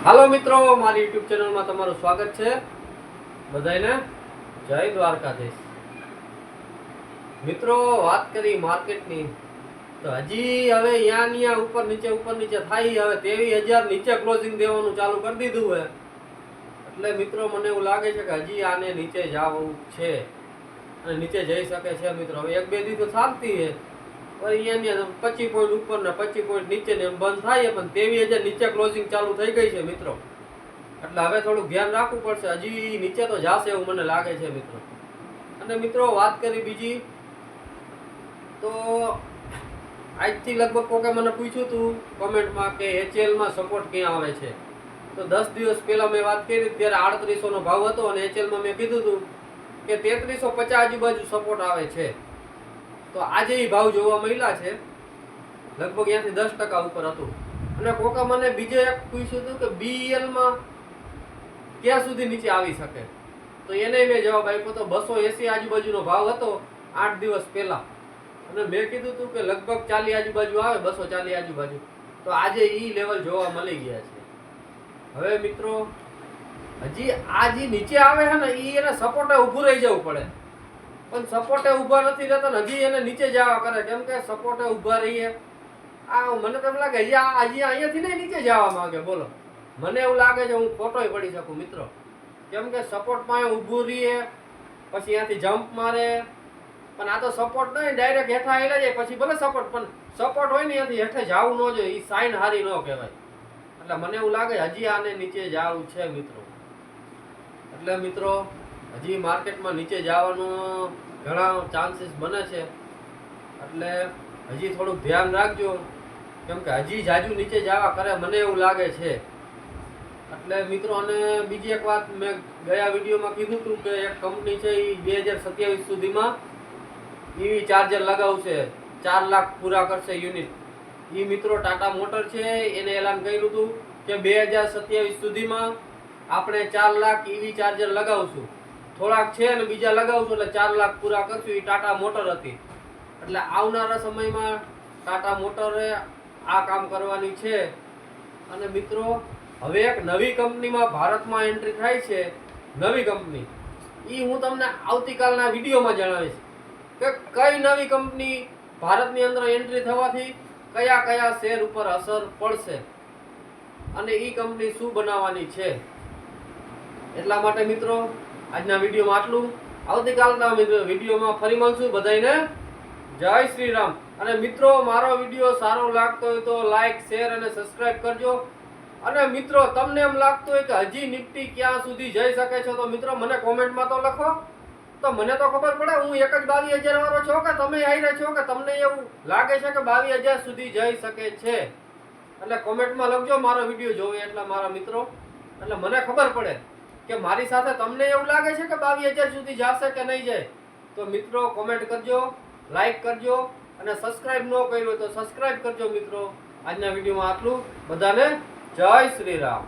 હાલો મિત્રો, મારી યુટ્યુબ ચેનલમાં તમારું સ્વાગત છે. બધાને જય દ્વારકાધીશ. મિત્રો, વાત કરી માર્કેટની તો હજી હવે યા ઉપર નીચે થાય. હવે 23,000 નીચે ક્લોઝિંગ દેવાનું ચાલુ કરી દીધું હોય એટલે મિત્રો મને એવું લાગે છે કે હજી આને નીચે જવું છે અને નીચે જઈ શકે છે. મિત્રો હવે એક બે દી તો શાંતિ છે, અહીંયા 25 પોઈન્ટ ઉપર ને 25 પોઈન્ટ નીચે ને એમ બંધ થાય, પણ 23,000 નીચે ક્લોઝિંગ ચાલુ થઈ ગઈ છે મિત્રો. એટલે હવે થોડું ધ્યાન રાખવું પડશે. હજી નીચે તો જશે એવું મને લાગે છે મિત્રો. અને મિત્રો વાત કરી બીજી તો આજથી લગભગ કોકે મને પૂછ્યું હતું કોમેન્ટમાં કે એચએલમાં સપોર્ટ ક્યાં આવે છે. તો 10 દિવસ પહેલાં મેં વાત કરી ત્યારે 3800નો ભાવ હતો અને એચએલમાં મેં કીધું હતું કે 3350 આજુબાજુ સપોર્ટ આવે છે. તો આજે એ ભાવ જોવા મળ્યા છે, લગભગ અહીંયાથી 10% ઉપર હતું. અને કોકા મને બીજે એક પૂછ્યું હતું કે બીએલમાં ક્યાં સુધી નીચે આવી શકે, તો એને મેં જવાબ આપ્યો તો 280 આજુબાજુનો ભાવ હતો 8 દિવસ પહેલા, અને મેં કીધું હતું કે લગભગ 40 આજુબાજુ આવે, 240 આજુબાજુ. તો આજે ઈ લેવલ જોવા મળી ગયા છે. હવે મિત્રો હજી આ જે નીચે આવે છે ને એને સપોર્ટે ઊભું રહી જવું પડે, પણ સપોર્ટે ઊભા નથી રહેતા ને હજી એને નીચે જવા કરે. કેમ કે સપોર્ટે ઊભા રહીએ આ મને તો એમ લાગે હજી અહીંયાથી નહીં નીચે જવા માંગે. બોલો, મને એવું લાગે છે હું ખોટોય પડી શકું મિત્રો. કેમ કે સપોર્ટમાં ઊભું રહીએ પછી અહીંયાથી જમ્પ મારે, પણ આ તો સપોર્ટ નહીં, ડાયરેક્ટ હેઠા આવેલા જાય પછી ભલે સપોર્ટ, પણ સપોર્ટ હોય ને અહીંયાથી હેઠે જવું ન જોઈએ, એ સાઈન હારી ન કહેવાય. એટલે મને એવું લાગે હજી આને નીચે જવું છે મિત્રો. એટલે મિત્રો હજી માર્કેટમાં નીચે જવાનું ઘણા ચાન્સીસ બને છે, એટલે હજી થોડુંક ધ્યાન રાખજો. કેમ કે હજી જાજુ નીચે જવા કરે મને એવું લાગે છે. એટલે મિત્રો અને બીજી એક વાત મેં ગયા વિડીયોમાં કીધું હતું કે એક કંપની છે એ 2027 સુધીમાં ઈવી ચાર્જર લગાવશે, 4 લાખ પૂરા કરશે યુનિટ. એ મિત્રો ટાટા મોટર છે એને એલાન કર્યું હતું કે 2027 સુધીમાં આપણે 4 લાખ ઈવી ચાર્જર લગાવશું. થોડાક છે અને બીજા લગાવશું એટલે 4 લાખ પૂરા કરશું. એ ટાટા મોટર હતી. એટલે આવનારા સમયમાં ટાટા મોટરે આ કામ કરવાની છે. અને મિત્રો હવે એક નવી કંપનીમાં ભારતમાં એન્ટ્રી થાય છે, નવી કંપની. એ હું તમને આવતીકાલના વિડીયોમાં જણાવીશ કે કઈ નવી કંપની ભારતની અંદર એન્ટ્રી થવાથી કયા કયા શેર ઉપર અસર પડશે અને એ કંપની શું બનાવવાની છે. એટલા માટે મિત્રો આજના વિડીયોમાં આટલું. આવતીકાલના વિડીયોમાં ફરી મળશું. બધાને જય શ્રી રામ. અને મિત્રો મારો વિડીયો સારો લાગતો હોય તો લાઈક, શેર અને સબસ્ક્રાઇબ કરજો. અને મિત્રો તમને એમ લાગતું હોય કે હજી નિફ્ટી ક્યાં સુધી જઈ શકે છે તો મિત્રો મને કોમેન્ટમાં તો લખો, તો મને તો ખબર પડે. હું એક જ 22,000 વાળો છો કે તમે આવી છો કે તમને એવું લાગે છે કે 22,000 સુધી જઈ શકે છે, એટલે કોમેન્ટમાં લખજો. મારો વિડીયો જોવે એટલા મારા મિત્રો, એટલે મને ખબર પડે કે મારી સાથે તમને એવું લાગે છે કે 22,000 સુધી જશે કે નહીં જાય. તો મિત્રો કોમેન્ટ કરજો, લાઈક કરજો અને સબસ્ક્રાઇબ ન કર્યું તો સબસ્ક્રાઇબ કરજો મિત્રો. આજના વિડીયોમાં આટલું. બધાને જય શ્રી રામ.